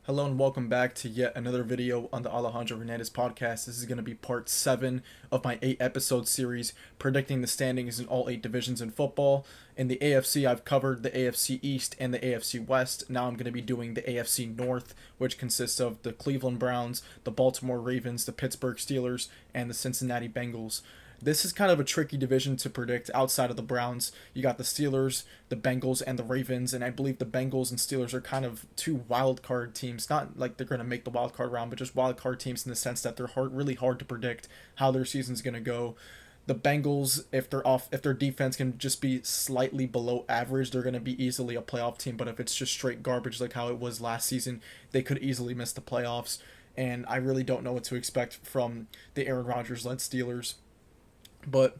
Hello and welcome back to yet another video on the Alejandro Hernandez podcast. This is going to be part 7 of my 8-episode series predicting the standings in all 8 divisions in football. In the AFC, I've covered the AFC East and the AFC West. Now I'm going to be doing the AFC North, which consists of the Cleveland Browns, the Baltimore Ravens, the Pittsburgh Steelers, and the Cincinnati Bengals. This is kind of a tricky division to predict outside of the Browns. You got the Steelers, the Bengals, and the Ravens, and I believe the Bengals and Steelers are kind of two wild card teams. Not like they're going to make the wild card round, but just wild card teams in the sense that they're really hard to predict how their season's going to go. The Bengals, if their defense can just be slightly below average, they're going to be easily a playoff team. But if it's just straight garbage like how it was last season, they could easily miss the playoffs. And I really don't know what to expect from the Aaron Rodgers-led Steelers. But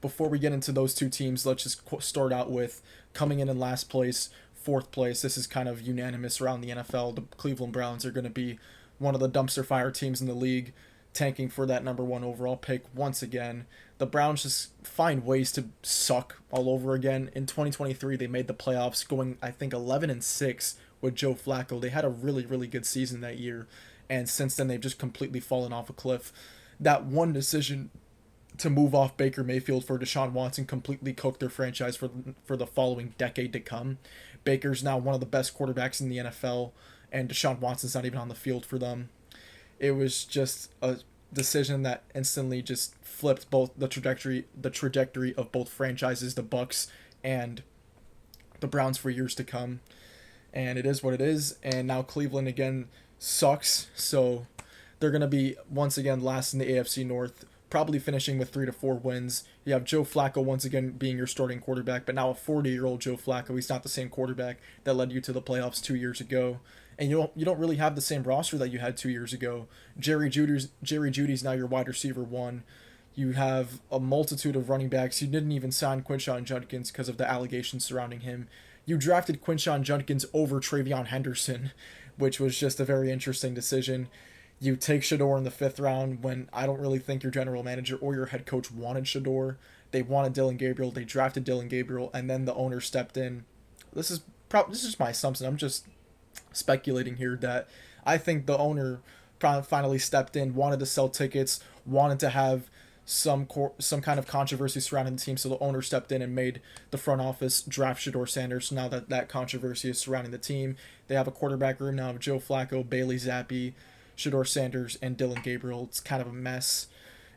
before we get into those two teams, let's just start out with coming in last place, fourth place. This is kind of unanimous around the NFL. The Cleveland Browns are going to be one of the dumpster fire teams in the league, tanking for that number 1 overall pick once again. The Browns just find ways to suck all over again. In 2023, they made the playoffs, going I think 11-6 with Joe Flacco. They had a really good season that year, and since then they've just completely fallen off a cliff. That one decision to move off Baker Mayfield for Deshaun Watson completely cooked their franchise for the following decade to come. Baker's now one of the best quarterbacks in the NFL, and Deshaun Watson's not even on the field for them. It was just a decision that instantly just flipped both the trajectory of both franchises, the Bucks and the Browns, for years to come. And it is what it is. And now Cleveland again sucks, so they're gonna be once again last in the AFC North, probably finishing with 3 to 4 wins. You have Joe Flacco once again being your starting quarterback, but now a 40-year-old Joe Flacco. He's not the same quarterback that led you to the playoffs 2 years ago, and you don't really have the same roster that you had 2 years ago. Jerry Jeudy's now your wide receiver 1. You have a multitude of running backs. You didn't even sign Quinshon Judkins because of the allegations surrounding him. You drafted Quinshon Judkins over Travion Henderson, which was just a very interesting decision. You take Shador in the 5th round when I don't really think your general manager or your head coach wanted Shador. They wanted Dillon Gabriel. They drafted Dillon Gabriel, and then the owner stepped in. This is just my assumption. I'm just speculating here that I think the owner finally stepped in, wanted to sell tickets, wanted to have some kind of controversy surrounding the team, so the owner stepped in and made the front office draft Shador Sanders. So now that controversy is surrounding the team, they have a quarterback room now of Joe Flacco, Bailey Zappi, Shador Sanders, and Dillon Gabriel. It's kind of a mess.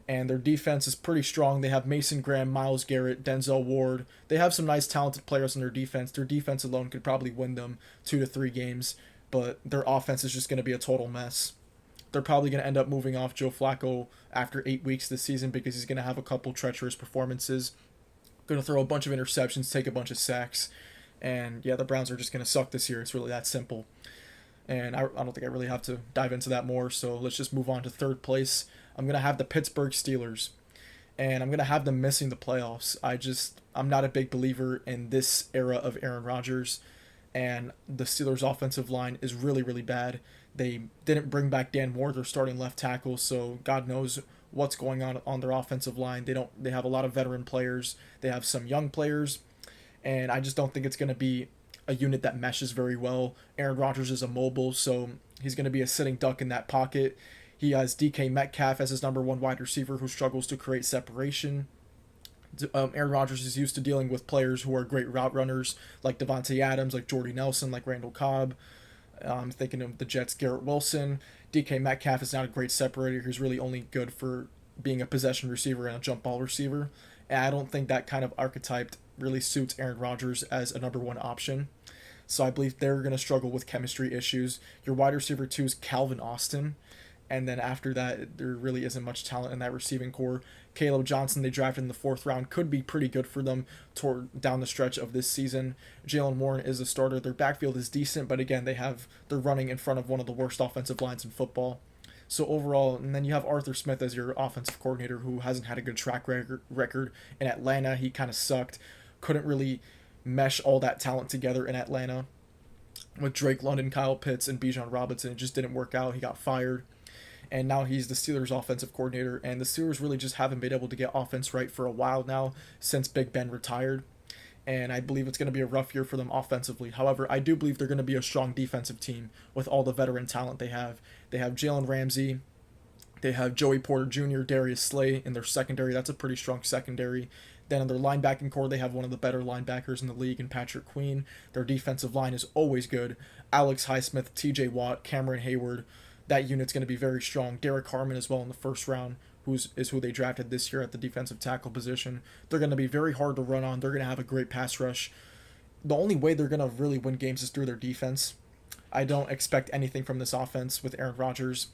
And their defense is pretty strong. They have Mason Graham, Myles Garrett, Denzel Ward. They have some nice talented players on their defense. Their defense alone could probably win them 2 to 3 games, but their offense is just going to be a total mess. They're probably going to end up moving off Joe Flacco after 8 weeks this season because he's going to have a couple treacherous performances. Going to throw a bunch of interceptions, take a bunch of sacks. And yeah, the Browns are just going to suck this year. It's really that simple. And I don't think I really have to dive into that more, so let's just move on to 3rd place. I'm going to have the Pittsburgh Steelers, and I'm going to have them missing the playoffs. I'm not a big believer in this era of Aaron Rodgers, and the Steelers' offensive line is really bad. They didn't bring back Dan Moore, their starting left tackle, so God knows what's going on their offensive line. They have a lot of veteran players. They have some young players, and I just don't think it's going to be a unit that meshes very well. Aaron Rodgers is immobile, so he's going to be a sitting duck in that pocket. He has DK Metcalf as his number 1 wide receiver who struggles to create separation. Aaron Rodgers is used to dealing with players who are great route runners like Devontae Adams, like Jordy Nelson, like Randall Cobb. I'm thinking of the Jets' Garrett Wilson. DK Metcalf is not a great separator. He's really only good for being a possession receiver and a jump ball receiver. And I don't think that kind of archetype really suits Aaron Rodgers as a number 1 option. So I believe they're going to struggle with chemistry issues. Your wide receiver 2 is Calvin Austin. And then after that, there really isn't much talent in that receiving core. Caleb Johnson, they drafted in the 4th round, could be pretty good for them down the stretch of this season. Jalen Warren is a starter. Their backfield is decent, but again, they're running in front of one of the worst offensive lines in football. So overall, and then you have Arthur Smith as your offensive coordinator, who hasn't had a good track record in Atlanta. He kind of sucked. Couldn't really mesh all that talent together in Atlanta with Drake London, Kyle Pitts, and Bijan Robinson. It just didn't work out. He got fired. And now he's the Steelers' offensive coordinator, and the Steelers really just haven't been able to get offense right for a while now since Big Ben retired. and I believe it's going to be a rough year for them offensively. However, I do believe they're going to be a strong defensive team with all the veteran talent they have. They have Jalen Ramsey, they have Joey Porter Jr., Darius Slay in their secondary. That's a pretty strong secondary. Then in their linebacking core, they have one of the better linebackers in the league in Patrick Queen. Their defensive line is always good. Alex Highsmith, TJ Watt, Cameron Hayward. That unit's going to be very strong. Derek Harmon as well in the first round, who they drafted this year at the defensive tackle position. They're going to be very hard to run on. They're going to have a great pass rush. The only way they're going to really win games is through their defense. I don't expect anything from this offense with Aaron Rodgers.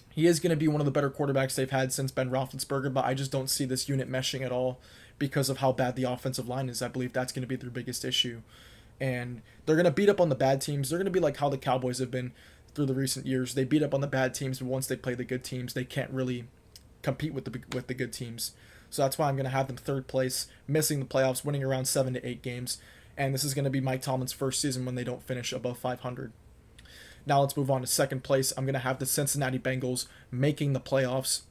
He is going to be one of the better quarterbacks they've had since Ben Roethlisberger, but I just don't see this unit meshing at all because of how bad the offensive line is. I believe that's going to be their biggest issue. And they're going to beat up on the bad teams. They're going to be like how the Cowboys have been through the recent years. They beat up on the bad teams, but once they play the good teams, they can't really compete with the good teams. So that's why I'm going to have them third place, missing the playoffs, winning around 7 to 8 games. And this is going to be Mike Tomlin's first season when they don't finish above 500. Now let's move on to second place. I'm going to have the Cincinnati Bengals making the playoffs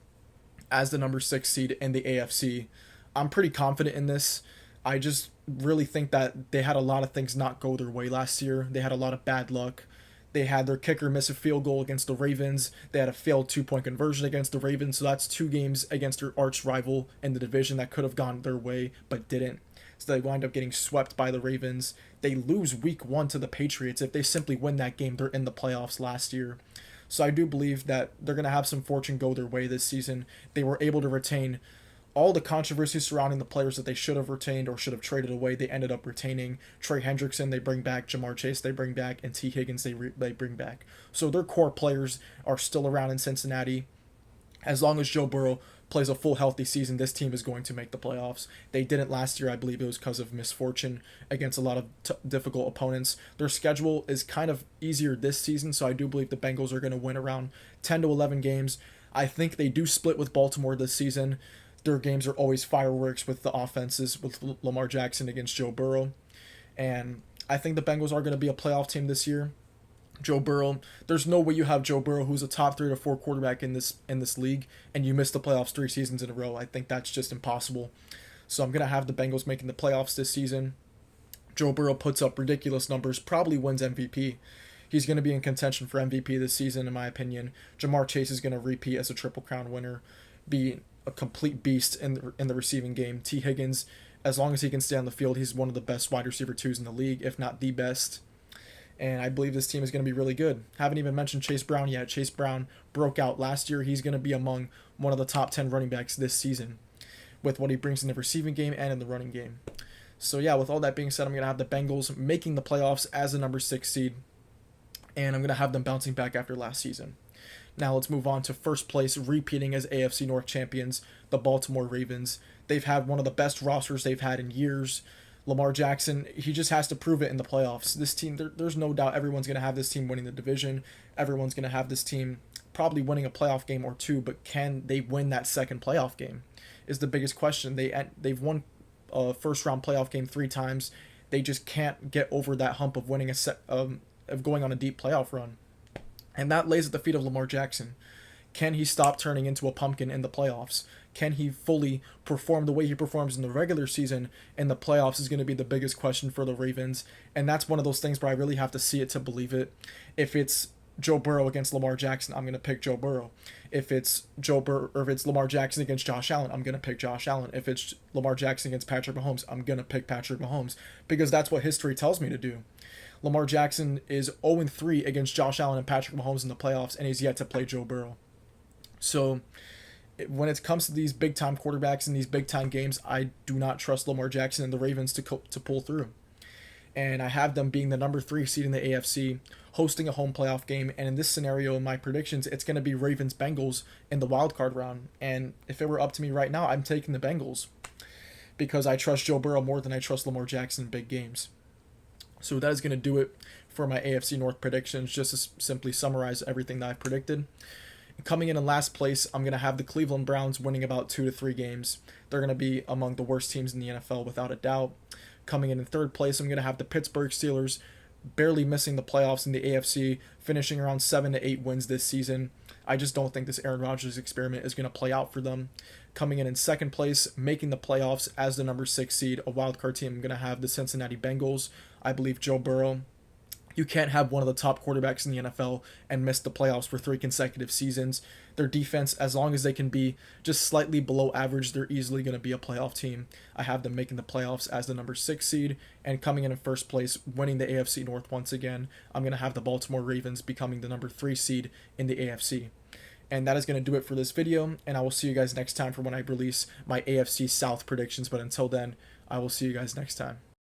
as the number 6 seed in the AFC. I'm pretty confident in this. I just really think that they had a lot of things not go their way last year. They had a lot of bad luck. They had their kicker miss a field goal against the Ravens. They had a failed 2-point conversion against the Ravens. So that's 2 games against their arch rival in the division that could have gone their way but didn't. So they wind up getting swept by the Ravens. They lose week 1 to the Patriots. If they simply win that game, they're in the playoffs last year. So I do believe that they're going to have some fortune go their way this season. They were able to retain all the controversy surrounding the players that they should have retained or should have traded away. They ended up retaining Trey Hendrickson, they bring back Jamar Chase, they bring back, and T. Higgins, they bring back. So their core players are still around in Cincinnati. As long as Joe Burrow plays a full healthy season, this team is going to make the playoffs. They didn't last year. I believe it was because of misfortune against a lot of difficult opponents. Their schedule is kind of easier this season, so I do believe the Bengals are going to win around 10 to 11 games. I think they do split with Baltimore this season. Their games are always fireworks with the offenses, with Lamar Jackson against Joe Burrow. And I think the Bengals are going to be a playoff team this year. Joe Burrow, there's no way you have Joe Burrow, who's a top 3 to 4 quarterback in this league, and you miss the playoffs 3 seasons in a row. I think that's just impossible. So I'm going to have the Bengals making the playoffs this season. Joe Burrow puts up ridiculous numbers, probably wins MVP. He's going to be in contention for MVP this season, in my opinion. Jamar Chase is going to repeat as a Triple Crown winner, be a complete beast in the receiving game. T. Higgins, as long as he can stay on the field, he's one of the best wide receiver 2s in the league, if not the best. And I believe this team is going to be really good. Haven't even mentioned Chase Brown yet. Chase Brown broke out last year. He's going to be among one of the top 10 running backs this season with what he brings in the receiving game and in the running game. So yeah, with all that being said, I'm going to have the Bengals making the playoffs as the number 6 seed. And I'm going to have them bouncing back after last season. Now let's move on to first place, repeating as AFC North champions, the Baltimore Ravens. They've had one of the best rosters they've had in years. Lamar Jackson, he just has to prove it in the playoffs. This team, there's no doubt everyone's going to have this team winning the division. Everyone's going to have this team probably winning a playoff game or 2, but can they win that second playoff game is the biggest question. They've won a first-round playoff game 3 times. They just can't get over that hump of winning of going on a deep playoff run. And that lays at the feet of Lamar Jackson. Can he stop turning into a pumpkin in the playoffs? Can he fully perform the way he performs in the regular season in the playoffs is going to be the biggest question for the Ravens. And that's one of those things where I really have to see it to believe it. If it's Joe Burrow against Lamar Jackson, I'm going to pick Joe Burrow. If it's Lamar Jackson against Josh Allen, I'm going to pick Josh Allen. If it's Lamar Jackson against Patrick Mahomes, I'm going to pick Patrick Mahomes because that's what history tells me to do. Lamar Jackson is 0-3 against Josh Allen and Patrick Mahomes in the playoffs, and he's yet to play Joe Burrow. So when it comes to these big-time quarterbacks in these big-time games, I do not trust Lamar Jackson and the Ravens to pull through. And I have them being the number 3 seed in the AFC, hosting a home playoff game. And in this scenario, in my predictions, it's going to be Ravens-Bengals in the wild card round. And if it were up to me right now, I'm taking the Bengals because I trust Joe Burrow more than I trust Lamar Jackson in big games. So that is going to do it for my AFC North predictions, just to simply summarize everything that I've predicted. Coming in last place, I'm going to have the Cleveland Browns winning about 2 to 3 games. They're going to be among the worst teams in the NFL without a doubt. Coming in third place, I'm going to have the Pittsburgh Steelers barely missing the playoffs in the AFC, finishing around 7 to 8 wins this season. I just don't think this Aaron Rodgers experiment is going to play out for them. Coming in second place, making the playoffs as the number 6 seed, a wild card team, I'm going to have the Cincinnati Bengals. I believe Joe Burrow. You can't have one of the top quarterbacks in the NFL and miss the playoffs for 3 consecutive seasons. Their defense, as long as they can be just slightly below average, they're easily going to be a playoff team. I have them making the playoffs as the number 6 seed and coming in first place, winning the AFC North once again. I'm going to have the Baltimore Ravens becoming the number 3 seed in the AFC. And that is going to do it for this video, and I will see you guys next time for when I release my AFC South predictions. But until then, I will see you guys next time.